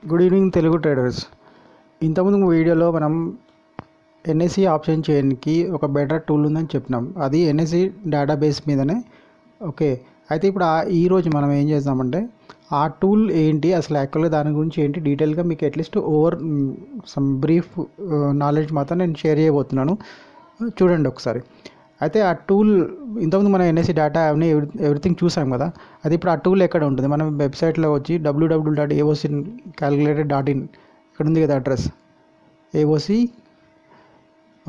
Good evening Telugu traders. ఇంతకుముందు వీడియోలో మనం ఎన్ఎస్సి ఆప్షన్ చేయడానికి ఒక బెటర్ టూల్ ఉందని చెప్పినాం. అది ఎన్ఎస్సి డేటాబేస్ మీదనే. ఓకే, అయితే ఇప్పుడు ఈరోజు మనం ఏం చేద్దామంటే ఆ టూల్ ఏంటి, అసలు యాక్చువల్గా దాని గురించి ఏంటి డీటెయిల్గా మీకు అట్లీస్ట్ సమ్ బ్రీఫ్ నాలెడ్జ్ మాత్రం నేను షేర్ చేయబోతున్నాను. చూడండి ఒకసారి. అయితే ఆ టూల్ ఇంతకుముందు మనం ఎన్ఎస్సి డేటా అవన్నీ ఎవ్రీథింగ్ చూసాం కదా. అది ఇప్పుడు ఆ టూల్ ఎక్కడ ఉంటుంది, మనం వెబ్సైట్లో వచ్చి www.aocalculator.in ఇక్కడ ఉంది కదా address, AOC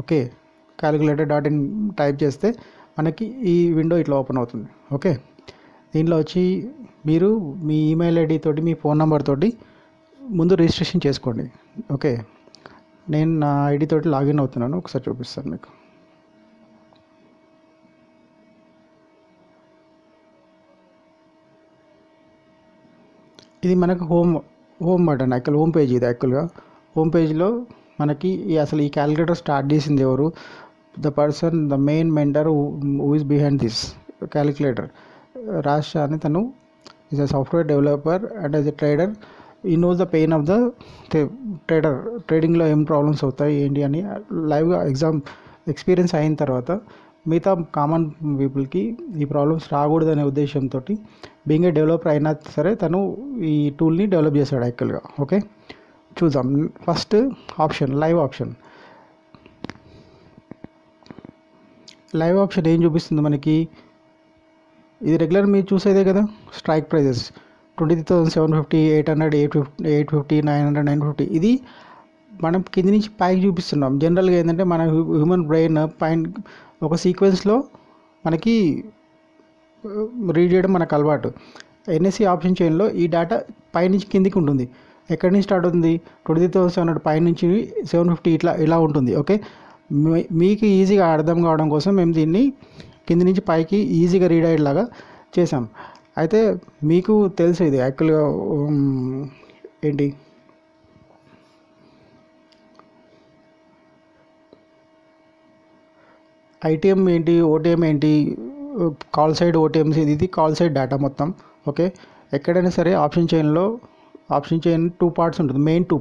okay calculator.in type చేస్తే మనకి ఈ విండో ఇట్లా ఓపెన్ అవుతుంది. ఓకే, దీనిలో వచ్చి మీరు మీ ఈమెయిల్ ఐడి తోటి మీ ఫోన్ నెంబర్ తోటి ముందు రిజిస్ట్రేషన్ చేసుకోండి. ఓకే, నేను నా ఐడి తోటి లాగిన్ అవుతున్నాను, ఒకసారి చూపిస్తాను మీకు. ఇది మనకు హోమ్ బటన్, హోమ్ పేజ్. ఇది యాక్చువల్గా హోమ్ పేజ్లో మనకి అసలు ఈ క్యాలిక్యులేటర్ స్టార్ట్ చేసింది ఎవరు, the main mentor who is behind this calculator, Raj Shah అని. తను is a software developer and as a trader. He knows the pain of the ట్రేడింగ్లో ఏం ప్రాబ్లమ్స్ అవుతాయి ఏంటి అని లైవ్గా ఎక్స్పీరియన్స్ అయిన తర్వాత మిగతా కామన్ పీపుల్కి ఈ ప్రాబ్లమ్స్ రాకూడదనే ఉద్దేశంతో బీయింగ్ ఏ డెవలపర్ అయినా సరే తను ఈ టూల్ని డెవలప్ చేశాడు యాక్చువల్గా. ఓకే, చూద్దాం. First option live option. Live option ఏం చూపిస్తుంది మనకి, ఇది రెగ్యులర్ మీరు చూసేదే కదా. Strike prices 23,750, 800, 850, 900, 950. ఇది మనం కింది నుంచి పైకి చూపిస్తున్నాం. జనరల్గా ఏంటంటే మన హ్యూమన్ బ్రెయిన్ పైన ఒక సీక్వెన్స్లో మనకి రీడ్ చేయడం మనకు అలవాటు. ఎన్ఎస్సి ఆప్షన్ చైన్లో ఈ డేటా పైనుంచి కిందికి ఉంటుంది. ఎక్కడి నుంచి స్టార్ట్ అవుతుంది, 23,700 పైనుంచి 750 ఇలా ఉంటుంది. ఓకే, మీకు ఈజీగా అర్థం కావడం కోసం మేము దీన్ని కింది నుంచి పైకి ఈజీగా రీడ్ అయ్యేలాగా చేసాం. అయితే మీకు తెలుసు ఇది యాక్చువల్గా ఏంటి, ఐటీఎం ఏంటి, ఓటీఎం ఏంటి, కాల్ సైడ్ ఓటీఎంస్, ఇది కాల్ సైడ్ డేటా మొత్తం. ఓకే, ఎక్కడైనా సరే ఆప్షన్ చైన్ 2 పార్ట్స్ ఉంటుంది, మెయిన్ 2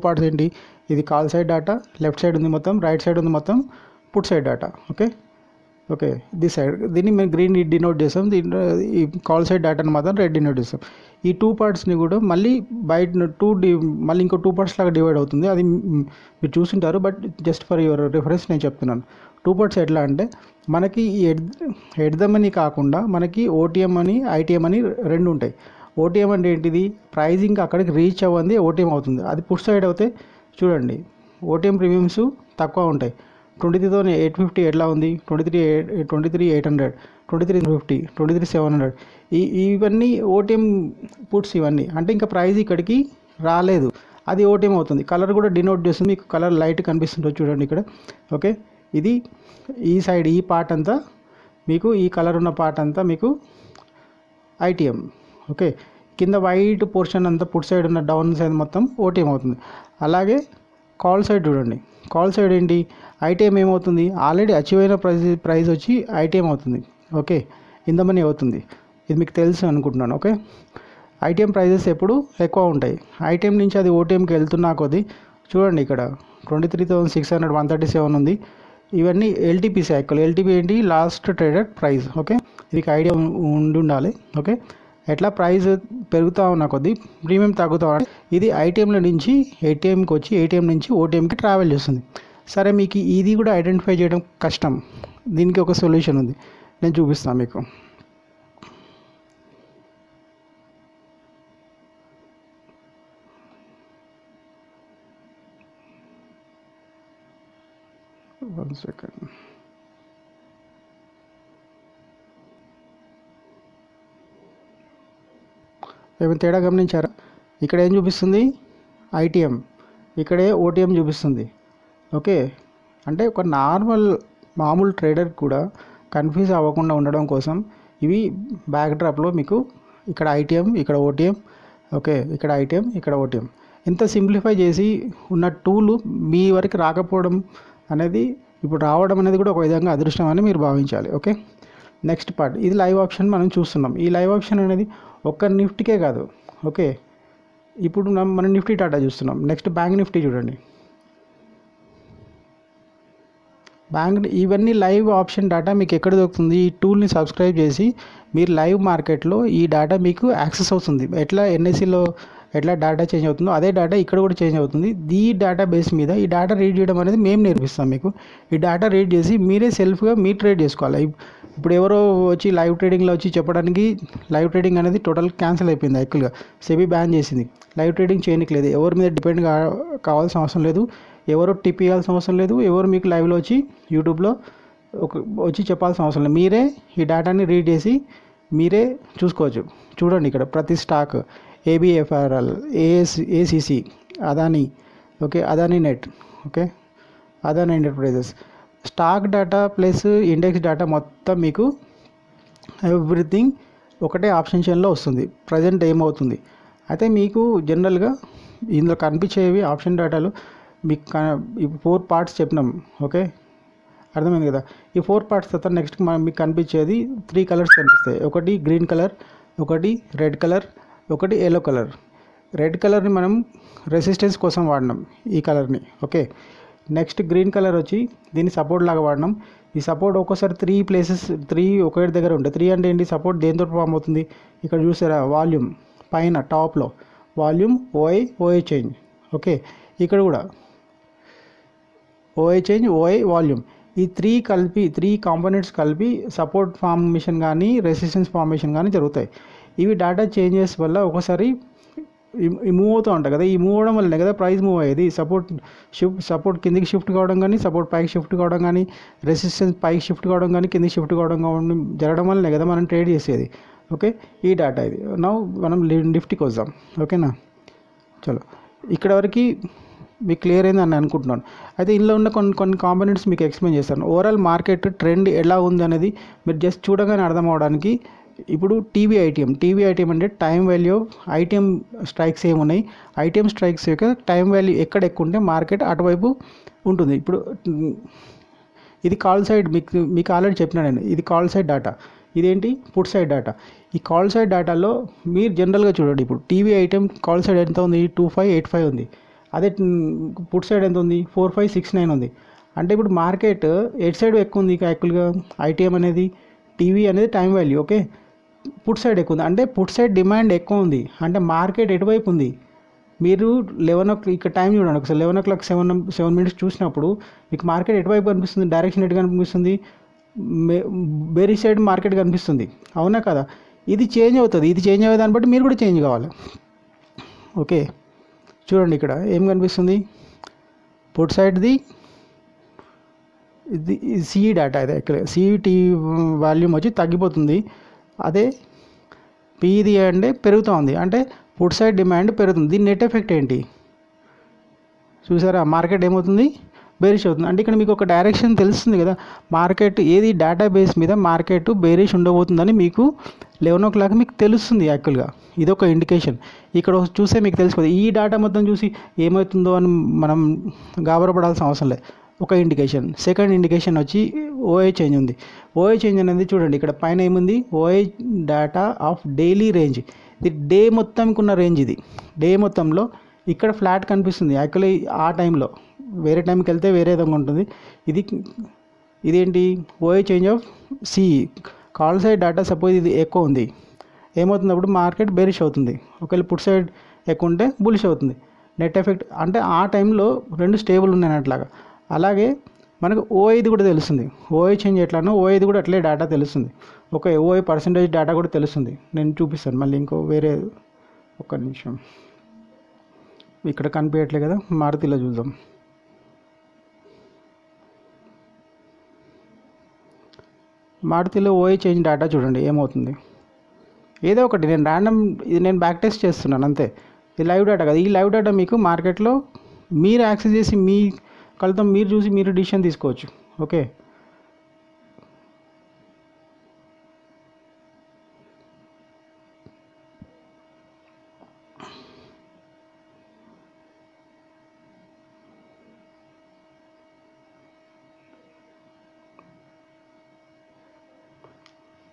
పార్ట్స్ ఏంటి, ఇది call side data, left side ఉంది మొత్తం, రైట్ సైడ్ ఉంది మొత్తం put side data. Okay, this side దీన్ని మేము గ్రీన్ డినోట్ చేస్తాం, ఈ కాల్ సైడ్ డేటాని మాత్రం రెడ్ డినోట్ చేస్తాం. ఈ 2 పార్ట్స్ని కూడా మళ్ళీ మళ్ళీ ఇంకో 2 పార్ట్స్ లాగా డివైడ్ అవుతుంది. అది మీరు చూసింటారు, but just for your reference నేను చెప్తున్నాను. 2 పార్ట్స్ ఎట్లా అంటే మనకి ఎడ్దమని కాకుండా మనకి ఓటీఎం అని ఐటీఎం అని రెండు ఉంటాయి. ఓటీఎం అంటే ఏంటిది, ప్రైజింగ్ అక్కడికి రీచ్ అవ్వంది ఓటీఎం అవుతుంది. అది పుట్ సైడ్ అవుతే చూడండి ఓటీఎం ప్రీమియమ్స్ తక్కువ ఉంటాయి. 23,850 ఎట్లా ఉంది, 23,800, 23,50, 23,700. ఇవన్నీ ఓటీఎం పుట్స్. ఇవన్నీ అంటే ఇంకా ప్రైజ్ ఇక్కడికి రాలేదు, అది ఓటీఎం అవుతుంది. కలర్ కూడా డినోట్ చేస్తుంది, మీకు కలర్ లైట్ కనిపిస్తుంటుంది చూడండి ఇక్కడ. ఓకే, ఇది ఈ సైడ్ ఈ పార్ట్ అంతా మీకు, ఈ కలర్ ఉన్న పార్ట్ అంతా మీకు ఐటీఎం. ఓకే, కింద వైట్ పోర్షన్ అంతా పుట్ సైడ్ ఉన్న డౌన్ సైడ్ మొత్తం ఓటీఎం అవుతుంది. అలాగే కాల్ సైడ్ చూడండి, కాల్ సైడ్ ఏంటి, ఐటీఎం ఏమవుతుంది, ఆల్రెడీ అచీవ్ అయిన ప్రైస్ వచ్చి ఐటీఎం అవుతుంది. ఓకే, ఇంత మనీ అవుతుంది. ఇది మీకు తెలుసు అనుకుంటున్నాను. ఓకే, ఐటీఎం ప్రైజెస్ ఎప్పుడు ఎక్కువ ఉంటాయి. ఐటీఎం నుంచి అది ఓటీఎంకి వెళ్తున్నా కొద్దీ చూడండి ఇక్కడ 23,600, 137 ఉంది. ఇవన్నీ ఎల్టీపీస్. ఎల్టీపీ ఏంటి, లాస్ట్ ట్రేడెడ్ ప్రైస్. ఓకే, ఇది ఐడియా ఉండాలి. ఓకే, ఎట్లా ప్రైస్ పెరుగుతూ ఉన్న కొద్దీ ప్రీమియం తగ్గుతూ ఉంటే ఇది ఐటీఎంల నుంచి ఏటీఎంకి వచ్చి ఏటీఎం నుంచి ఓటీఎంకి ట్రావెల్ చేస్తుంది. సరే, మీకు ఇది కూడా ఐడెంటిఫై చేయడం కష్టం, దీనికి ఒక సొల్యూషన్ ఉంది, నేను చూపిస్తాను మీకు. One second. ఏమైనా తేడా గమనించారా? ఇక్కడ ఏం చూపిస్తుంది, ఐటీఎం, ఇక్కడే ఓటీఎం చూపిస్తుంది. ఓకే, అంటే ఒక మామూలు ట్రేడర్ కూడా కన్ఫ్యూజ్ అవ్వకుండా ఉండడం కోసం ఇవి బ్యాక్ డ్రాప్లో మీకు ఇక్కడ ఐటీఎం, ఇక్కడ ఓటీఎం. ఓకే, ఇక్కడ ఐటీఎం, ఇక్కడ ఓటీఎం. ఇంత సింప్లిఫై చేసి ఉన్న టూలు మీ వరకు రాకపోవడం అనేది, ఇప్పుడు రావడం అనేది కూడా ఒక విధంగా అదృష్టం అని మీరు భావించాలి. ఓకే, నెక్స్ట్ పార్ట్, ఇది లైవ్ ఆప్షన్ మనం చూస్తున్నాం. ఈ లైవ్ ఆప్షన్ అనేది ఒక్క నిఫ్టీకే కాదు. ఓకే, ఇప్పుడు మనం నిఫ్టీ డాటా చూస్తున్నాం. నెక్స్ట్ బ్యాంక్ నిఫ్టీ చూడండి. బ్యాంక్ ఇవన్నీ లైవ్ ఆప్షన్ డేటా మీకు ఎక్కడ దొరుకుతుంది? ఈ టూల్ని సబ్స్క్రైబ్ చేసి మీరు లైవ్ మార్కెట్లో ఈ డేటా మీకు యాక్సెస్ అవుతుంది. ఎట్లా ఎన్ఎస్సిలో ఎట్లా డేటా చేంజ్ అవుతుందో అదే డేటా ఇక్కడ కూడా చేంజ్ అవుతుంది. ఈ డేటా బేస్ మీద ఈ డేటా రీడ్ చేయడం అనేది మేము నేర్పిస్తాం మీకు. ఈ డేటా రీడ్ చేసి మీరే సెల్ఫ్గా మీరు ట్రేడ్ చేసుకోవాలి. ఇప్పుడు ఎవరో వచ్చి లైవ్ ట్రేడింగ్లో వచ్చి చెప్పడానికి లైవ్ ట్రేడింగ్ అనేది టోటల్ క్యాన్సిల్ అయిపోయింది. యాక్చువల్గా సెబీ బ్యాన్ చేసింది. లైవ్ ట్రేడింగ్ చేయడానికి లేదు. ఎవరి మీద డిపెండ్ కావాల్సిన అవసరం లేదు. ఎవరు టిప్ ఇవ్వాల్సిన అవసరం లేదు. ఎవరు మీకు లైవ్లో వచ్చి యూట్యూబ్లో వచ్చి చెప్పాల్సిన అవసరం లేదు. మీరే ఈ డేటాని రీడ్ చేసి మీరే చూసుకోవచ్చు. చూడండి ఇక్కడ ప్రతి stock ABFRL, ACC, Adani, okay, Adani net, okay, Adani enterprises stock data plus index data మొత్తం మీకు ఎవ్రీథింగ్ ఒకటే ఆప్షన్ చైన్లో వస్తుంది. ప్రజెంట్ ఏమవుతుంది అయితే మీకు జనరల్గా ఇందులో కనిపించేవి ఆప్షన్ డేటాలు మీకు 4 పార్ట్స్ చెప్పినాం. ఓకే, అర్థమైంది కదా? ఈ 4 పార్ట్స్ తర్వాత నెక్స్ట్ మీకు కనిపించేది 3 కలర్స్ కనిపిస్తాయి. ఒకటి గ్రీన్ కలర్, ఒకటి రెడ్ కలర్, ఒకటి ఎల్లో కలర్. రెడ్ కలర్ని మనం రెసిస్టెన్స్ కోసం వాడినాం ఈ కలర్ని. ఓకే, నెక్స్ట్ గ్రీన్ కలర్ వచ్చి దీన్ని సపోర్ట్ లాగా వాడినాం. ఈ సపోర్ట్ ఒక్కోసారి 3 ఒకే దగ్గర ఉంటాయి. 3 అంటే ఏంటి? సపోర్ట్ దేంతో ఫామ్ అవుతుంది? ఇక్కడ చూసారా వాల్యూమ్ పైన టాప్లో వాల్యూమ్, ఓఐ చేంజ్. ఓకే, ఇక్కడ కూడా ఓఐ చేంజ్, వాల్యూమ్. ఈ 3 కాంపోనెంట్స్ కలిపి సపోర్ట్ ఫార్మేషన్ కానీ రెసిస్టెన్స్ ఫార్మేషన్ కానీ జరుగుతాయి. ఇవి డేటా చేంజెస్ వల్ల ఒకసారి మూవ్ అవుతూ ఉంటాయి కదా. ఈ మూవ్ అవడం వల్లనే కదా ప్రైస్ మూవ్ అయ్యేది. సపోర్ట్ కిందికి షిఫ్ట్ కావడం కానీ, సపోర్ట్ పైకి షిఫ్ట్ కావడం కానీ, రెసిస్టెన్స్ పైకి షిఫ్ట్ కావడం కానీ, కిందికి షిఫ్ట్ కావడం కానీ జరగడం వల్లనే కదా మనం ట్రేడ్ చేసేది. ఓకే, ఈ డేటా ఇది. మనం నిఫ్టీకి వద్దాం. ఓకేనా, చలో ఇక్కడ వరకు మీకు క్లియర్ అయింది అని అనుకుంటున్నాను. అయితే ఇందులో ఉన్న కొన్ని కాంపోనెంట్స్ మీకు ఎక్స్ప్లెయిన్ చేస్తాను. ఓవరాల్ మార్కెట్ ట్రెండ్ ఎలా ఉంది అనేది మీరు జస్ట్ చూడగానే అర్థం అవడానికి ఇప్పుడు టీవీఐటీఎం అంటే time value of ITM strikes ఏమున్నాయి, ఐటీఎం స్ట్రైక్స్ యొక్క టైం వాల్యూ ఎక్కడ ఎక్కువ ఉంటే మార్కెట్ అటువైపు ఉంటుంది. ఇప్పుడు ఇది కాల్ సైడ్ మీకు ఆల్రెడీ చెప్పినా నేను. ఇది కాల్ సైడ్ డేటా, ఇదేంటి పుట్ సైడ్ డేటా. ఈ కాల్ సైడ్ డేటాలో మీరు జనరల్గా చూడండి. ఇప్పుడు టీవీఐటీఎం కాల్ సైడ్ ఎంత ఉంది? 2585 ఉంది. అదే పుట్ సైడ్ ఎంత ఉంది? 4569 ఉంది. అంటే ఇప్పుడు మార్కెట్ ఎట్ సైడ్ ఎక్కువ ఉంది యాక్చువల్గా ఐటీఎం అనేది, టీవీ అనేది time value. Okay, put side ఎక్కువ ఉంది అంటే పుట్ సైడ్ డిమాండ్ ఎక్కువ ఉంది. అంటే మార్కెట్ ఎటువైపు ఉంది? మీరు 11 ఇక్కడ టైం చూడండి ఒకసారి. 11:07 చూసినప్పుడు మీకు మార్కెట్ ఎటువైపు కనిపిస్తుంది? డైరెక్షన్ ఎటు కనిపిస్తుంది? బేరీ సైడ్ మార్కెట్ కనిపిస్తుంది. అవునా కదా? ఇది చేంజ్ అవుతుంది. ఇది చేంజ్ అయ్యే దాన్ని బట్టి మీరు కూడా చేంజ్ కావాలి. ఓకే, చూడండి ఇక్కడ ఏం కనిపిస్తుంది? పుట్ సైడ్ది ఇది సిఈ డేటా. ఇది యాక్చువల్గా సిఈటీ వాల్యూమ్ వచ్చి తగ్గిపోతుంది. అదే పీది అంటే పెరుగుతూ ఉంది. అంటే పుట్ సైడ్ డిమాండ్ పెరుగుతుంది. దీని నెట్ ఎఫెక్ట్ ఏంటి చూసారా? మార్కెట్ ఏమవుతుంది? బేరిష్ అవుతుంది. అంటే ఇక్కడ మీకు ఒక డైరెక్షన్ తెలుస్తుంది కదా. మార్కెట్ ఏది డేటా బేస్ మీద మార్కెట్ బేరిష్ ఉండబోతుందని మీకు 11 మీకు తెలుస్తుంది యాక్చువల్గా. ఇదొక ఇండికేషన్. ఇక్కడ చూస్తే మీకు తెలిసిపోతుంది. ఈ డేటా మొత్తం చూసి ఏమవుతుందో అని మనం గాబరపడాల్సిన అవసరం లేదు. ఒక ఇండికేషన్. సెకండ్ ఇండికేషన్ వచ్చి ఓఐ చేంజ్ ఉంది. ఓఐ చేంజ్ అనేది చూడండి ఇక్కడ పైన ఏముంది? ఓఐ డేటా ఆఫ్ డైలీ రేంజ్. ఇది డే మొత్తంకి ఉన్న రేంజ్. ఇది డే మొత్తంలో ఇక్కడ ఫ్లాట్ కనిపిస్తుంది యాక్చువల్లీ. ఆ టైంలో వేరే టైంకి వెళ్తే వేరే విధంగా ఉంటుంది. ఇదేంటి? ఓఐ change of CE call side data. Suppose ఇది ఎక్కువ ఉంది, ఏమవుతుంది? అప్పుడు మార్కెట్ బేరిష్ అవుతుంది. ఒకవేళ పుట్ సైడ్ ఎక్కువ ఉంటే బులిష్ అవుతుంది. నెట్ ఎఫెక్ట్ అంటే ఆ టైంలో రెండు స్టేబుల్ ఉన్నాయి అట్లాగా. అలాగే మనకు ఓఐది కూడా తెలుస్తుంది. ఓఐ చేంజ్ ఎట్లానో ఓఐది కూడా అట్లే డేటా తెలుస్తుంది. ఓకే, ఓఐ పర్సంటేజ్ డేటా కూడా తెలుస్తుంది. నేను చూపిస్తాను మళ్ళీ ఇంకో వేరే. ఒక్క నిమిషం, ఇక్కడ కనిపించట్లే కదా. మారుతిలో చూద్దాం. మారుతిలో ఓఐ చేంజ్ డేటా చూడండి ఏమవుతుంది. ఏదో ఒకటి నేను ఇది నేను బ్యాక్ టెస్ట్ చేస్తున్నాను అంతే. ఇది లైవ్ డేటా కదా. ఈ లైవ్ డేటా మీకు మార్కెట్లో మీరు యాక్సెస్ చేసి మీ కళ్ళతో మీరు చూసి మీరు డిసిషన్ తీసుకోవచ్చు. ఓకే,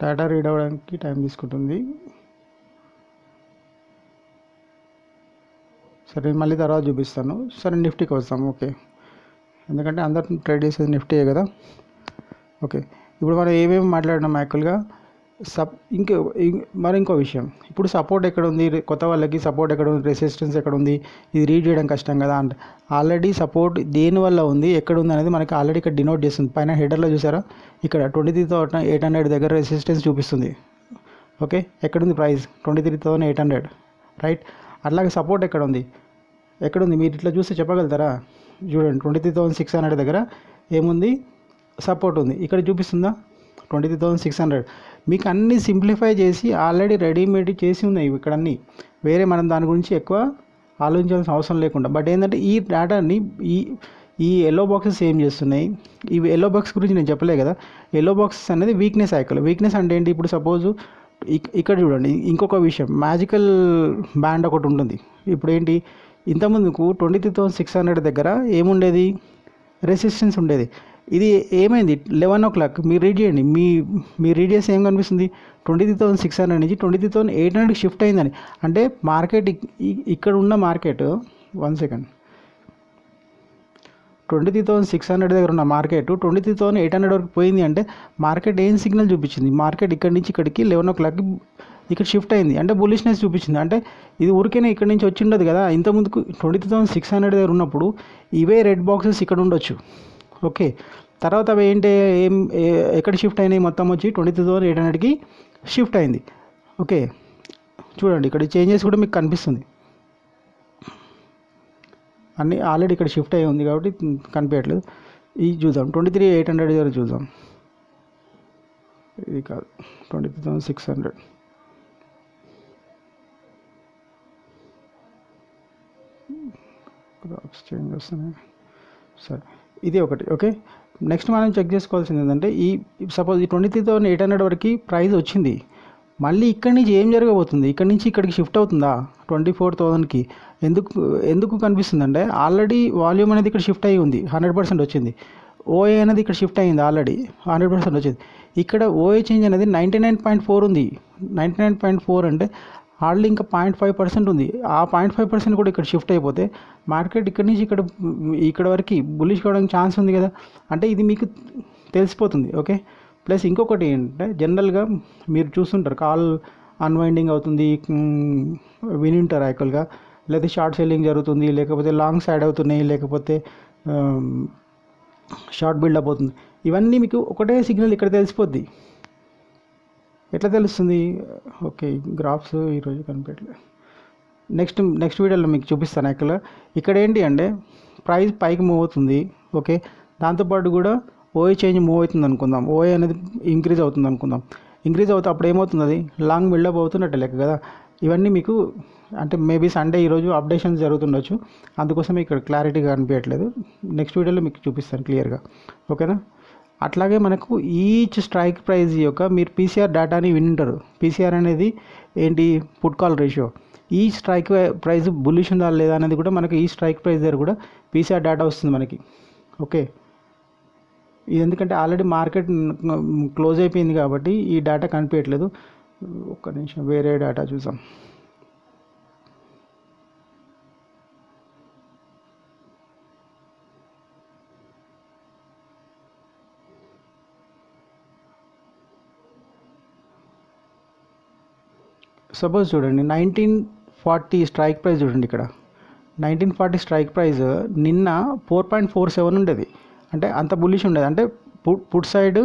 డేటా రీడ్ అవ్వడానికి టైం తీసుకుంటుంది. సరే మళ్ళీ తర్వాత చూపిస్తాను. సరే నిఫ్టీకి వస్తాం. ఓకే, ఎందుకంటే అందరు ట్రేడ్ చేసేది నిఫ్టీయే కదా. ఓకే, ఇప్పుడు మనం ఏమేమి మాట్లాడినాం యాక్చువల్గా ఇంకో విషయం, ఇప్పుడు సపోర్ట్ ఎక్కడ ఉంది, కొత్త వాళ్ళకి సపోర్ట్ ఎక్కడ ఉంది, రెసిస్టెన్స్ ఎక్కడ ఉంది, ఇది రీడ్ చేయడం కష్టం కదా అంటే ఆల్రెడీ సపోర్ట్ దేనివల్ల ఉంది, ఎక్కడ ఉంది అనేది మనకి ఆల్రెడీ ఇక్కడ డినోట్ చేస్తుంది. పైన హెడర్లో చూసారా, ఇక్కడ 23,800 దగ్గర రెసిస్టెన్స్ చూపిస్తుంది. ఓకే, ఎక్కడుంది ప్రైస్ 23,800, రైట్. అట్లాగే సపోర్ట్ ఎక్కడుంది మీరు ఇట్లా చూస్తే చెప్పగలుగుతారా? చూడండి, 23,600 దగ్గర ఏముంది, సపోర్ట్ ఉంది. ఇక్కడ చూపిస్తుందా 23,600. మీకు అన్నీ సింప్లిఫై చేసి ఆల్రెడీ రెడీమేడ్ చేసి ఉన్నాయి ఇక్కడ అన్నీ, వేరే మనం దాని గురించి ఎక్కువ ఆలోచించాల్సిన అవసరం లేకుండా. బట్ ఏంటంటే ఈ డేటాని ఈ ఎల్లో బాక్సెస్ ఏం చేస్తున్నాయి, ఈ ఎల్లో బాక్స్ గురించి నేను చెప్పలే కదా. ఎల్లో బాక్సెస్ అనేది వీక్నెస్ సైకిల్. వీక్నెస్ అంటే ఏంటి, ఇప్పుడు సపోజు ఇక్కడ చూడండి, ఇంకొక విషయం, మ్యాజికల్ బ్యాండ్ ఒకటి ఉంటుంది. ఇప్పుడు ఏంటి, ఇంతకుముందుకు 23,600 దగ్గర ఏముండేది, రెసిస్టెన్స్ ఉండేది. ఇది ఏమైంది 11 o'clock మీరు రీడ్ చేయండి, మీ రీడ్ చేస్తే ఏం కనిపిస్తుంది, 23,600 నుంచి 23,800కి షిఫ్ట్ అయిందని. అంటే మార్కెట్ ఇక్కడ ఉన్న మార్కెట్ 1 second 23,600 దగ్గర ఉన్న మార్కెట్ 23,800 వరకు పోయింది. అంటే మార్కెట్ ఏం సిగ్నల్ చూపించింది, మార్కెట్ ఇక్కడ నుంచి ఇక్కడికి 11 o'clockకి ఇక్కడ షిఫ్ట్ అయింది, అంటే బులిష్నెస్ చూపించింది. అంటే ఇది ఊరికేనే ఇక్కడ నుంచి వచ్చి ఉండదు కదా, ఇంతకుముందుకు 23,600 దగ్గర ఉన్నప్పుడు ఇవే రెడ్ బాక్సెస్ ఇక్కడ ఉండొచ్చు. ఓకే, తర్వాత అవి ఏంటి ఎక్కడ షిఫ్ట్ అయినాయి, మొత్తం వచ్చి 23,800కి షిఫ్ట్ అయింది. ఓకే, చూడండి ఇక్కడ చేంజెస్ కూడా మీకు కనిపిస్తుంది, అన్నీ ఆల్రెడీ ఇక్కడ షిఫ్ట్ అయ్యి ఉంది కాబట్టి కనిపించట్లేదు. ఇది చూద్దాం, 23,800 దగ్గర చూద్దాం. ఇది కాదు, 23,600. చేంజ్ వస్తున్నాయి. సరే, ఇది ఒకటి. ఓకే, నెక్స్ట్ మనం చెక్ చేసుకోవాల్సింది ఏంటంటే సపోజ్ ఈ 23,800 వరకు ప్రైస్ వచ్చింది, మళ్ళీ ఇక్కడి నుంచి ఏం జరగబోతుంది, ఇక్కడి నుంచి ఇక్కడికి షిఫ్ట్ అవుతుందా 24,000కి? ఎందుకు కనిపిస్తుంది అంటే ఆల్రెడీ వాల్యూమ్ అనేది ఇక్కడ షిఫ్ట్ అయ్యి ఉంది, 100% వచ్చింది. ఓఏ అనేది ఇక్కడ షిఫ్ట్ అయ్యింది, ఆల్రెడీ 100% వచ్చింది. ఇక్కడ ఓఏ చేంజ్ అనేది 99.4 ఉంది. 99.4 అంటే హార్డ్లీ ఇంకా 0.5% ఉంది. ఆ 0.5% కూడా ఇక్కడ షిఫ్ట్ అయిపోతే మార్కెట్ ఇక్కడి నుంచి ఇక్కడ వరకు బుల్లిష్ కావడానికి ఛాన్స్ ఉంది కదా. అంటే ఇది మీకు తెలిసిపోతుంది. ఓకే, ప్లస్ ఇంకొకటి ఏంటంటే జనరల్గా మీరు చూస్తుంటారు, కాల్ అన్వైండింగ్ అవుతుంది, వినింటారు యాక్చువల్గా, లేకపోతే షార్ట్ సెల్లింగ్ జరుగుతుంది, లేకపోతే లాంగ్ సైడ్ అవుతున్నాయి, లేకపోతే షార్ట్ బిల్డప్ అవుతుంది. ఇవన్నీ మీకు ఒకటే సిగ్నల్ ఇక్కడ తెలిసిపోద్ది. ఎట్లా తెలుస్తుంది? ఓకే, గ్రాఫ్స్ ఈరోజు కనిపించట్లేదు, నెక్స్ట్ వీడియోలో మీకు చూపిస్తాను. యాక్చువల్గా ఇక్కడ ఏంటి అంటే ప్రైస్ పైకి మూవ్ అవుతుంది. ఓకే, దాంతోపాటు కూడా ఓఏ చేంజ్ మూవ్ అవుతుంది అనుకుందాం, ఓఏ అనేది ఇంక్రీజ్ అవుతుంది అనుకుందాం. ఇంక్రీజ్ అవుతే అప్పుడు ఏమవుతుంది, అది లాంగ్ బిల్డప్ అవుతున్నట్టే లెక్క కదా. ఇవన్నీ మీకు అంటే మేబీ సండే ఈరోజు అప్డేషన్స్ జరుగుతుండొచ్చు, అందుకోసం ఇక్కడ క్లారిటీగా అనిపించట్లేదు. నెక్స్ట్ వీడియోలో మీకు చూపిస్తాను క్లియర్గా. ఓకేనా? అట్లాగే మనకు ఈచ్ స్ట్రైక్ ప్రైజ్ యొక్క మీరు పీసీఆర్ డేటాని వింటారు. పీసీఆర్ అనేది ఏంటి, పుట్ కాల్ రేషియో. ఈ స్ట్రైక్ ప్రైస్ బుల్లిష్ ఉందా లేదా అనేది కూడా మనకి ఈ స్ట్రైక్ ప్రైస్ దగ్గర కూడా పీసీఆర్ డేటా వస్తుంది మనకి. ఓకే, ఇది ఎందుకంటే ఆల్రెడీ మార్కెట్ క్లోజ్ అయిపోయింది కాబట్టి ఈ డేటా కనిపించట్లేదు. ఒక్క నిమిషం, వేరే డేటా చూసాం. సపోజ్ చూడండి 1940 స్ట్రైక్ ప్రైస్ చూడండి, ఇక్కడ 1940 స్ట్రైక్ ప్రైస్ నిన్న 4.47 ఉండేది, అంటే అంత బుల్లిష్ ఉండేది. అంటే పుట్ సైడ్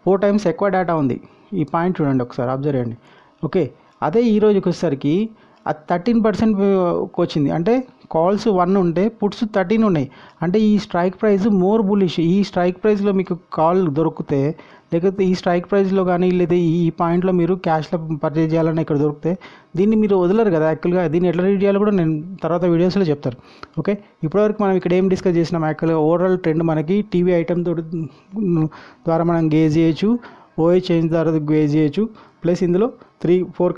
4 times ఎక్కువ డేటా ఉంది. ఈ పాయింట్ చూడండి ఒకసారి, అబ్జర్వ్ చేయండి. ఓకే, అదే ఈ రోజుకి వచ్చేసరికి అది 13% వచ్చింది. అంటే కాల్స్ 1 ఉంటే పుట్స్ 13 ఉన్నాయి. అంటే ఈ స్ట్రైక్ ప్రైస్ మోర్ బులిష్. ఈ స్ట్రైక్ ప్రైస్లో మీకు కాల్ దొరికితే, లేకపోతే ఈ స్ట్రైక్ ప్రైస్లో కానీ లేదా ఈ పాయింట్లో మీరు క్యాష్లో పర్చేజ్ చేయాలని ఇక్కడ దొరికితే దీన్ని మీరు వదలరు కదా. యాక్చువల్గా దీన్ని ఎట్లా రీడ్ చేయాలో కూడా నేను తర్వాత వీడియోస్లో చెప్తాను. ఓకే, ఇప్పటివరకు మనం ఇక్కడ ఏం డిస్కస్ చేసినాం, యాక్చువల్గా ఓవరాల్ ట్రెండ్ మనకి టీవీ ఐటమ్ ద్వారా మనం గేజ్ చేయొచ్చు, ఓఏ చేంజ్ ద్వారా గేజ్ చేయొచ్చు. ప్లస్ ఇందులో 3-4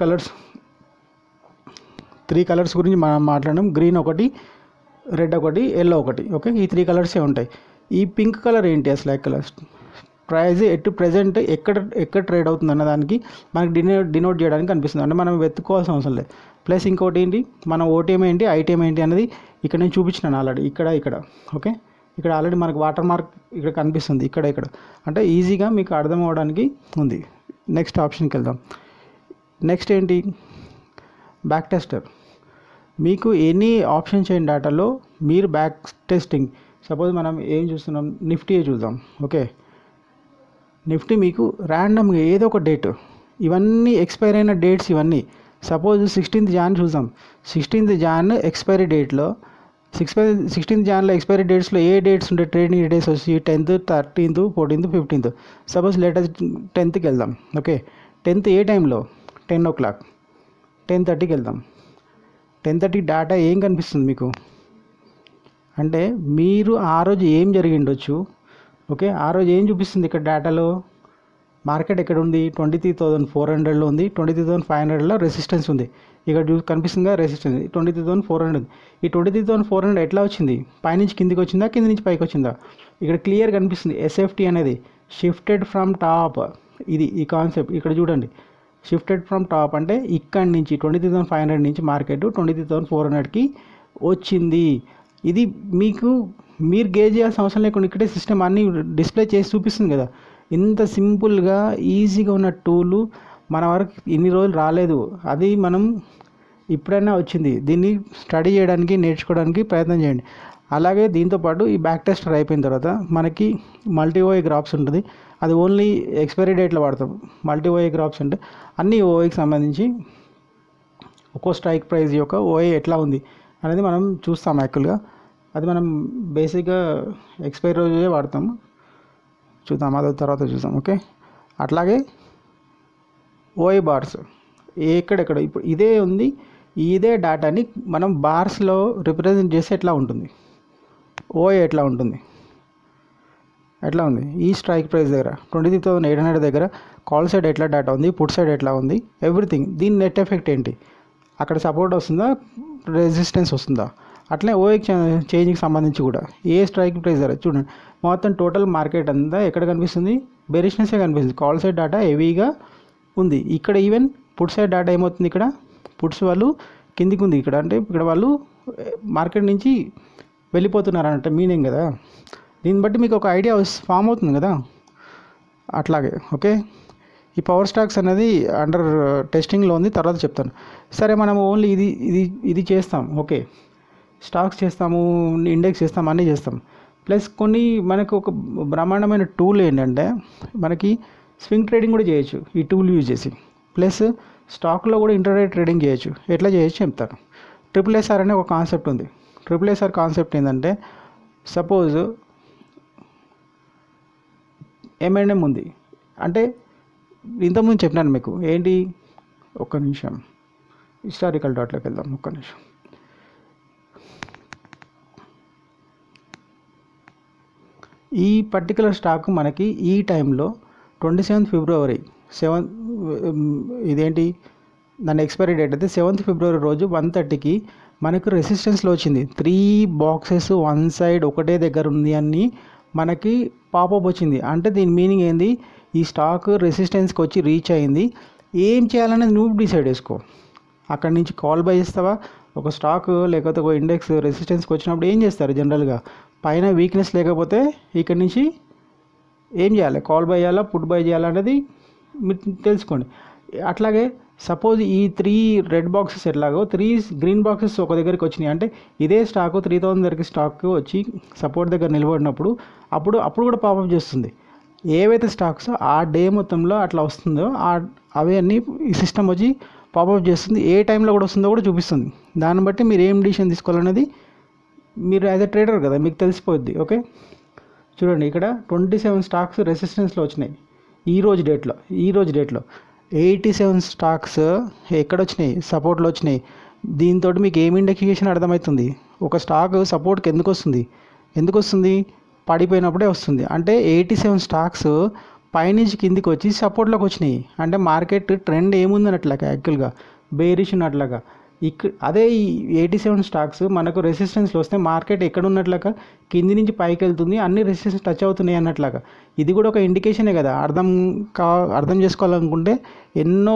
కలర్స్ గురించి మనం మాట్లాడడం. గ్రీన్ ఒకటి, రెడ్ ఒకటి, ఎల్లో ఒకటి. ఓకే, ఈ 3 కలర్సే ఉంటాయి. ఈ పింక్ కలర్ ఏంటి అసలు? యాక్చువల్గా ప్రైస్ ఎట్ ప్రెజెంట్ ఎక్కడ ట్రేడ్ అవుతుంది అన్న దానికి మనకి డినోట్ చేయడానికి కనిపిస్తుంది. అంటే మనం వెతుక్కోవాల్సిన అవసరం లేదు. ప్లస్ ఇంకోటి ఏంటి, మన ఓటీఎం ఏంటి, ఐటీఎం ఏంటి అనేది ఇక్కడ నేను చూపించినాను ఆల్రెడీ. ఇక్కడ ఓకే, ఇక్కడ ఆల్రెడీ మనకు వాటర్ మార్క్ ఇక్కడ కనిపిస్తుంది, ఇక్కడ అంటే ఈజీగా మీకు అర్థం అవ్వడానికి ఉంది. నెక్స్ట్ ఆప్షన్కి వెళ్దాం. నెక్స్ట్ ఏంటి, బ్యాక్ టెస్టర్. మీకు ఎనీ ఆప్షన్ చైన్ డేటాలో మీరు బ్యాక్ టెస్టింగ్, సపోజ్ మనం ఏం చూస్తున్నాం, నిఫ్టీ చూద్దాం. ఓకే, నిఫ్టీ మీకు ర్యాండమ్గా ఏదో ఒక డేట్, ఇవన్నీ ఎక్స్పైర్ అయిన డేట్స్ ఇవన్నీ. సపోజ్ 16th Jan చూద్దాం. 16th Jan ఎక్స్పైరీ డేట్లో 16th Janలో ఎక్స్పైరీ డేట్స్లో ఏ డేట్స్ ఉంటాయి, ట్రేడింగ్ డేట్స్ వచ్చి 10th, 13th, 14th, 15th. Suppose latest 10thకి వెళ్దాం. ఓకే, 10th ఏ టైంలో, 10 o'clock, 10:30కి వెళ్దాం. 10:30 డేటా ఏం కనిపిస్తుంది మీకు అంటే మీరు ఆ రోజు ఏం జరిగి ఉండొచ్చు. ఓకే, ఆ రోజు ఏం చూపిస్తుంది ఇక్కడ డేటాలో, మార్కెట్ ఎక్కడ ఉంది, 23,400లో ఉంది, 23,500లో రెసిస్టెన్స్ ఉంది. ఇక్కడ కనిపిస్తుందిగా రెసిస్టెన్స్ 23,400. ఈ 23,400 ఎట్లా వచ్చింది, పైనుంచి కిందికి వచ్చిందా, కింది నుంచి పైకి వచ్చిందా, ఇక్కడ క్లియర్ కనిపిస్తుంది. ఎస్ఎఫ్టీ అనేది షిఫ్టెడ్ ఫ్రమ్ టాప్, ఇది ఈ కాన్సెప్ట్ ఇక్కడ చూడండి. షిఫ్టెడ్ ఫ్రమ్ టాప్ అంటే ఇక్కడ నుంచి 23,500 నుంచి మార్కెట్ 23,400కి వచ్చింది. ఇది మీరు గేజ్ చేయాల్సిన అవసరం లేకుండా ఇక్కడే సిస్టమ్ అన్నీ డిస్ప్లే చేసి చూపిస్తుంది కదా. ఇంత సింపుల్గా ఈజీగా ఉన్న టూలు మన వరకు ఇన్ని రోజులు రాలేదు, అది మనం ఇప్పుడైనా వచ్చింది. దీన్ని స్టడీ చేయడానికి, నేర్చుకోవడానికి ప్రయత్నం చేయండి. అలాగే దీంతోపాటు ఈ బ్యాక్ టెస్టర్ అయిపోయిన తర్వాత మనకి మల్టీ ఓఏ గ్రాఫ్స్ ఉంటుంది. అది ఓన్లీ ఎక్స్పైరీ డేట్లో వాడతాం. మల్టీ ఓఏ గ్రాఫ్స్ అంటే అన్ని ఓఏకి సంబంధించి ఒక్కో స్ట్రైక్ ప్రైస్ యొక్క ఓఏ ఎట్లా ఉంది అనేది మనం చూస్తాం. యాక్చువల్గా అది మనం బేసిక్గా ఎక్స్పైరీ రోజే వాడతాము, చూద్దాం అదో తర్వాత చూద్దాం. ఓకే, అట్లాగే ఓఏ బార్స్ ఎక్కడెక్కడ ఇప్పుడు ఇదే ఉంది. ఇదే డేటాని మనం బార్స్లో రిప్రజెంట్ చేస్తే ఎట్లా ఉంటుంది, ఓఏ ఎట్లా ఉంటుంది, ఎట్లా ఉంది. ఈ స్ట్రైక్ ప్రైస్ దగ్గర 23,800 దగ్గర కాల్ సైడ్ ఎట్లా డేటా ఉంది, పుట్ సైడ్ ఎట్లా ఉంది, ఎవ్రీథింగ్. దీని నెట్ ఎఫెక్ట్ ఏంటి, అక్కడ సపోర్ట్ వస్తుందా, రెసిస్టెన్స్ వస్తుందా, అట్లే ఓఏ చేంజ్కి సంబంధించి కూడా ఏ స్ట్రైక్ ప్రైస్ దగ్గర చూడండి. మొత్తం టోటల్ మార్కెట్ అంతా ఎక్కడ కనిపిస్తుంది, బెరిష్నెస్సే కనిపిస్తుంది. కాల్ సైడ్ డేటా హెవీగా ఉంది. ఇక్కడ ఈవెన్ పుట్ సైడ్ డేటా ఏమవుతుంది, ఇక్కడ పుట్స్ వాళ్ళు కిందికి ఉంది. ఇక్కడ అంటే ఇక్కడ వాళ్ళు మార్కెట్ నుంచి వెళ్ళిపోతున్నారు అన్నట్టు మీనింగ్ కదా. దీన్ని బట్టి మీకు ఒక ఐడియా ఫామ్ అవుతుంది కదా. అట్లాగే ఓకే, ఈ పవర్ స్టాక్స్ అనేది అండర్ టెస్టింగ్లో ఉంది, తర్వాత చెప్తాను. సరే, మనం ఓన్లీ ఇది చేస్తాం. ఓకే, స్టాక్స్ చేస్తాము, ఇండెక్స్ చేస్తాం, అన్నీ చేస్తాం. ప్లస్ కొన్ని మనకు ఒక బ్రహ్మాండమైన టూల్ ఏంటంటే మనకి స్వింగ్ ట్రేడింగ్ కూడా చేయొచ్చు ఈ టూల్ యూజ్ చేసి. ప్లస్ స్టాక్లో కూడా ఇంటర్డే ట్రేడింగ్ చేయొచ్చు. ఎట్లా చేయొచ్చు చెప్తాను. SSR అనే ఒక కాన్సెప్ట్ ఉంది. SSR కాన్సెప్ట్ ఏంటంటే సపోజ్ M&M ఉంది అంటే ఇంతకుముందు చెప్పినాను మీకు ఏంటి, ఒక్క నిమిషం హిస్టారికల్ డాట్లోకి వెళ్దాం. ఒక్క నిమిషం. ఈ పర్టికులర్ స్టాక్ మనకి ఈ టైంలో 27th February ఇదేంటి దాని ఎక్స్పైరీ డేట్ అయితే 7th February రోజు 1:30కి మనకు రెసిస్టెన్స్లో వచ్చింది. 3 బాక్సెస్ వన్ సైడ్ ఒకటే దగ్గర ఉంది అని మనకి పాపప్ వచ్చింది. అంటే దీని మీనింగ్ ఏంది, ఈ స్టాక్ రెసిస్టెన్స్కి వచ్చి రీచ్ అయింది. ఏం చేయాలనేది నువ్వు డిసైడ్ చేసుకో. అక్కడి నుంచి కాల్ బై చేస్తావా, ఒక స్టాక్ లేకపోతే ఒక ఇండెక్స్ రెసిస్టెన్స్కి వచ్చినప్పుడు ఏం చేస్తారు జనరల్గా, పైన వీక్నెస్ లేకపోతే ఇక్కడి నుంచి ఏం చేయాలి, కాల్ బై చేయాలా, పుట్ బై చేయాలా అనేది మీరు తెలుసుకోండి. అట్లాగే సపోజ్ ఈ 3 రెడ్ బాక్సెస్ ఎట్లాగో 3 గ్రీన్ బాక్సెస్ ఒక దగ్గరికి వచ్చినాయి అంటే ఇదే స్టాక్ 3,000 దగ్గరికి స్టాక్ వచ్చి సపోర్ట్ దగ్గర నిలబడినప్పుడు అప్పుడు కూడా పాపప్ చేస్తుంది. ఏవైతే స్టాక్స్ ఆ డే మొత్తంలో అట్లా వస్తుందో అవే అన్నీ ఈ సిస్టమ్ వచ్చి పాపప్ చేస్తుంది. ఏ టైంలో కూడా వస్తుందో కూడా చూపిస్తుంది. దాన్ని బట్టి మీరు ఏం డిసిషన్ తీసుకోవాలనేది మీరు యాజ్ ఎ ట్రేడర్ కదా మీకు తెలిసిపోద్ది. ఓకే, చూడండి ఇక్కడ 27 స్టాక్స్ రెసిస్టెన్స్లో వచ్చినాయి ఈ రోజు డేట్లో. 87 స్టాక్స్ ఎక్కడ వచ్చినాయి, సపోర్ట్లో వచ్చినాయి. దీంతో మీకు ఏం ఇండికేషన్ అర్థమవుతుంది, ఒక స్టాక్ సపోర్ట్కి ఎందుకు వస్తుంది, పడిపోయినప్పుడే వస్తుంది. అంటే 87 స్టాక్స్ పైనుంచి కిందికి వచ్చి సపోర్ట్లోకి వచ్చినాయి. అంటే మార్కెట్ ట్రెండ్ ఏముందన్నట్లాగా, యాక్చువల్గా బేరిష్ ఉన్నట్లాగా. అదే ఈ 87 స్టాక్స్ మనకు రెసిస్టెన్స్లో వస్తే మార్కెట్ ఎక్కడ ఉన్నట్లాగా కింది నుంచి పైకి వెళ్తుంది, అన్ని రెసిస్టెన్స్ టచ్ అవుతున్నాయి అన్నట్లాగా. ఇది కూడా ఒక ఇండికేషనే కదా. అర్థం చేసుకోవాలనుకుంటే ఎన్నో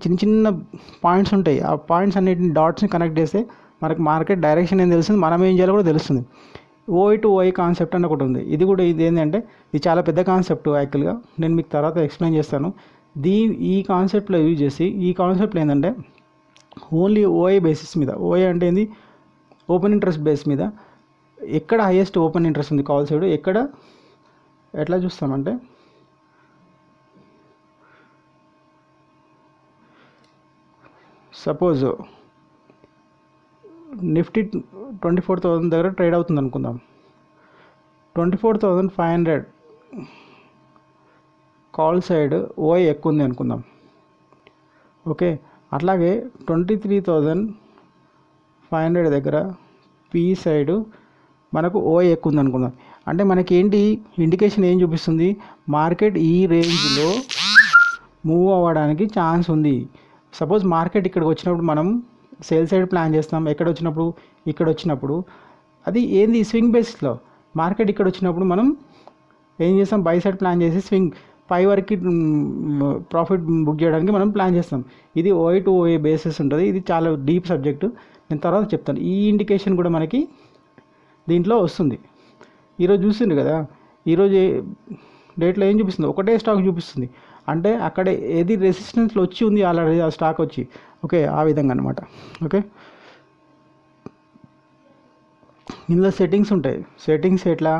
చిన్న చిన్న పాయింట్స్ ఉంటాయి. ఆ పాయింట్స్ అన్నిటిని డాట్స్ని కనెక్ట్ చేస్తే మనకు మార్కెట్ డైరెక్షన్ ఏం తెలుస్తుంది, మనం ఏం చేయాలో కూడా తెలుస్తుంది. ఓఐ టు ఓఐ కాన్సెప్ట్ అని ఒకటి ఉంది. ఇది ఏంటంటే ఇది చాలా పెద్ద కాన్సెప్ట్. యాక్చువల్గా నేను మీకు తర్వాత ఎక్స్ప్లెయిన్ చేస్తాను. ఈ కాన్సెప్ట్లో యూజ్ చేసి, ఈ కాన్సెప్ట్లో ఏంటంటే ఓన్లీ ఓఐ బేసిస్ మీద, ఓఐ అంటే ఏంది, ఓపెన్ ఇంట్రెస్ట్ బేస్ మీద ఎక్కడ హైయెస్ట్ ఓపెన్ ఇంట్రెస్ట్ ఉంది కాల్ సైడ్, ఎట్లా చూస్తామంటే సపోజ్ నిఫ్టీ 24,000 దగ్గర ట్రేడ్ అవుతుంది అనుకుందాం. 24,500 కాల్ సైడ్ ఓఐ ఎక్కువ ఉంది అనుకుందాం. ఓకే, అట్లాగే 23,500 దగ్గర పీ సైడ్ మనకు ఓఐ ఎక్కువ ఉంది అనుకుందాం. అంటే మనకేంటి ఇండికేషన్ ఏం చూపిస్తుంది, మార్కెట్ ఈ రేంజ్లో మూవ్ అవ్వడానికి ఛాన్స్ ఉంది. సపోజ్ మార్కెట్ ఇక్కడికి వచ్చినప్పుడు మనం సేల్ సైడ్ ప్లాన్ చేస్తాం. ఇక్కడ వచ్చినప్పుడు అది ఏంది స్వింగ్ బేసిస్లో. మార్కెట్ ఇక్కడ వచ్చినప్పుడు మనం ఏం చేస్తాం, బై సైడ్ ప్లాన్ చేసి స్వింగ్ 5 వరకు ప్రాఫిట్ బుక్ చేయడానికి మనం ప్లాన్ చేస్తాం. ఇది ఓఐ టు ఓఐ బేసిస్ ఉంటుంది. ఇది చాలా డీప్ సబ్జెక్టు, నేను తర్వాత చెప్తాను. ఈ ఇండికేషన్ కూడా మనకి దీంట్లో వస్తుంది. ఈరోజు చూసిండు కదా, ఈరోజు డేట్లో ఏం చూపిస్తుంది, ఒకటే స్టాక్ చూపిస్తుంది. అంటే అక్కడ ఏది రెసిస్టెన్స్లో వచ్చి ఉంది ఆల్రెడీ ఆ స్టాక్ వచ్చి. ఓకే, ఆ విధంగా అనమాట. ఓకే, ఇందులో సెట్టింగ్స్ ఉంటాయి. సెట్టింగ్స్ ఎట్లా,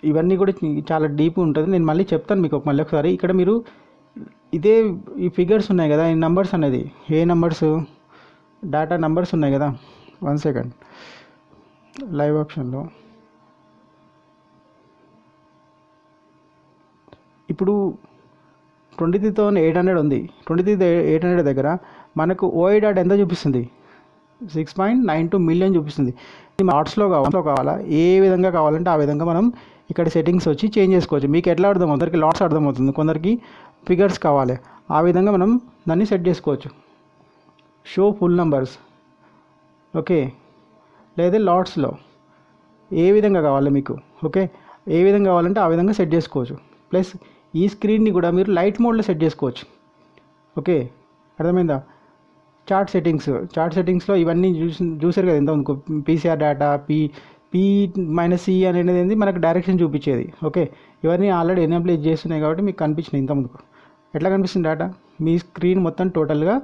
ఇవన్నీ కూడా చాలా డీప్ ఉంటుంది. నేను మళ్ళీ చెప్తాను మీకు మళ్ళీ ఒకసారి. ఇక్కడ మీరు ఈ ఫిగర్స్ ఉన్నాయి కదా, ఈ నెంబర్స్ అనేది ఏ నెంబర్స్, డేటా నెంబర్స్ ఉన్నాయి కదా. 1 సెకండ్, లైవ్ ఆప్షన్లో ఇప్పుడు 23,800 ఉంది. 23,800 దగ్గర మనకు ఓఐ డాట్ ఎంత చూపిస్తుంది, 6.92 మిలియన్ చూపిస్తుంది. లాట్స్లో కావాలా, ఏ విధంగా కావాలంటే ఆ విధంగా మనం ఇక్కడ సెట్టింగ్స్ వచ్చి చేంజ్ చేసుకోవచ్చు. మీకు ఎట్లా అర్థమవుతుంది, కొందరికి లాట్స్ అర్థమవుతుంది, కొందరికి ఫిగర్స్ కావాలి. ఆ విధంగా మనం దాన్ని సెట్ చేసుకోవచ్చు. షో ఫుల్ నెంబర్స్, ఓకే, లేదా లాట్స్లో ఏ విధంగా కావాలి మీకు. ఓకే, ఏ విధంగా కావాలంటే ఆ విధంగా సెట్ చేసుకోవచ్చు. ప్లస్ ఈ స్క్రీన్ని కూడా మీరు లైట్ మోడ్లో సెట్ చేసుకోవచ్చు. ఓకే, అర్థమైందా. చార్ట్ సెట్టింగ్స్లో ఇవన్నీ చూసారు కదా ఇంతకుముందు. పీసీఆర్ డేటా, P-C అనేది మనకు డైరెక్షన్ చూపించేది. ఓకే, ఇవన్నీ ఆల్రెడీ ఎనేబుల్ చేస్తున్నాయి కాబట్టి మీకు కనిపించినాయి ఇంతకుముందుకు. ఎట్లా కనిపిస్తుంది డేటా, మీ స్క్రీన్ మొత్తం టోటల్గా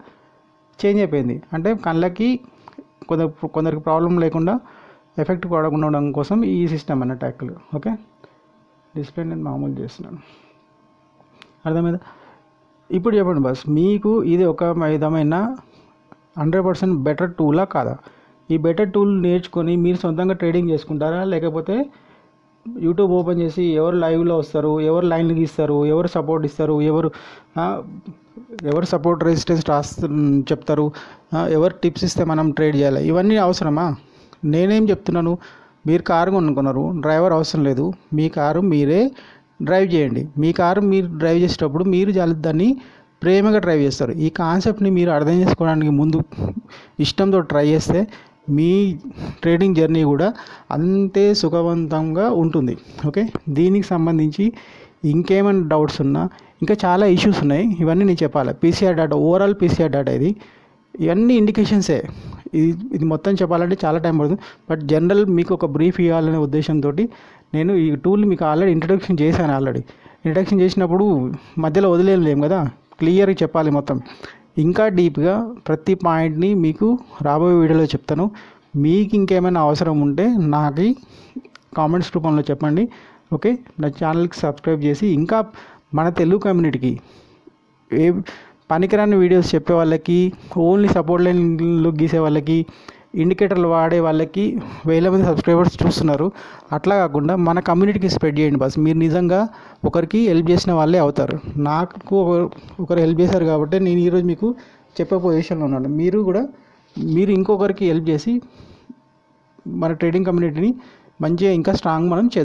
చేంజ్ అయిపోయింది. అంటే కళ్ళకి కొందరికి ప్రాబ్లం లేకుండా, ఎఫెక్ట్ పడకుండా ఉండడం కోసం ఈ సిస్టమ్ అన్నట్టు యాక్చువల్గా. ఓకే, డిస్ప్లే నేను మామూలు చేస్తున్నాను, అర్థమైందా. ఇప్పుడు చెప్పండి బస్, మీకు ఇది ఒక విధమైన 100% బెటర్ టూలా కాదా? ఈ బెటర్ టూల్ నేర్చుకొని మీరు సొంతంగా ట్రేడింగ్ చేసుకుంటారా, లేకపోతే యూట్యూబ్ ఓపెన్ చేసి ఎవరు లైవ్లో వస్తారు, ఎవరు లైన్లు గీస్తారు, ఎవరు సపోర్ట్ ఇస్తారు, ఎవరు సపోర్ట్ రెసిస్టెన్స్ చెప్తారు, ఎవరు టిప్స్ ఇస్తే మనం ట్రేడ్ చేయాలి, ఇవన్నీ అవసరమా? నేనేం చెప్తున్నాను, మీరు కారు కొనుక్కున్నారు, డ్రైవర్ అవసరం లేదు, మీ కారు మీరే డ్రైవ్ చేయండి. మీ కారు మీరు డ్రైవ్ చేసేటప్పుడు మీరు దాన్ని ప్రేమగా డ్రైవ్ చేస్తారు. ఈ కాన్సెప్ట్ని మీరు అర్థం చేసుకోవడానికి ముందు ఇష్టంతో ట్రై చేస్తే మీ ట్రేడింగ్ జర్నీ కూడా అంతే సుఖవంతంగా ఉంటుంది. ఓకే, దీనికి సంబంధించి ఇంకేమైనా డౌట్స్ ఉన్నా, ఇంకా చాలా ఇష్యూస్ ఉన్నాయి, ఇవన్నీ నేను చెప్పాలి. PCR data, overall PCR data ఇవన్నీ ఇండికేషన్సే. ఇది మొత్తం చెప్పాలంటే చాలా టైం పడుతుంది. బట్ జనరల్ మీకు ఒక బ్రీఫ్ ఇవ్వాలనే ఉద్దేశంతో నేను ఈ టూల్ మీకు ఆల్రెడీ ఇంట్రడక్షన్ చేశాను. ఇంట్రడక్షన్ చేసినప్పుడు మధ్యలో వదిలేయలేము కదా, క్లియర్గా చెప్పాలి మొత్తం. ఇంకా డీప్గా ప్రతి పాయింట్ని మీకు రాబోయే వీడియోలో చెప్తాను. మీకు ఇంకేమైనా అవసరం ఉంటే నాకు కామెంట్స్ రూపంలో చెప్పండి. ఓకే, నా ఛానల్కి సబ్స్క్రైబ్ చేసి ఇంకా మన తెలుగు కమ్యూనిటీకి ఏ పనికిరాని వీడియోస్ చెప్పే వాళ్ళకి, ఓన్లీ సపోర్ట్ లైన్లు గీసే వాళ్ళకి, ఇండికేటర్లు వాడే వాళ్ళకి వేల మంది సబ్స్క్రైబర్స్ చూస్తున్నారు. అట్లా కాకుండా మన కమ్యూనిటీకి స్ప్రెడ్ చేయండి బస్. మీరు నిజంగా ఒకరికి హెల్ప్ చేసిన వాళ్ళే అవుతారు. నాకు ఒకరు హెల్ప్ చేశారు కాబట్టి నేను ఈరోజు మీకు చెప్పే పొజిషన్లో ఉన్నాను. మీరు ఇంకొకరికి హెల్ప్ చేసి మన ట్రేడింగ్ కమ్యూనిటీని మంచిగా ఇంకా స్ట్రాంగ్ మనం చేద్దాం.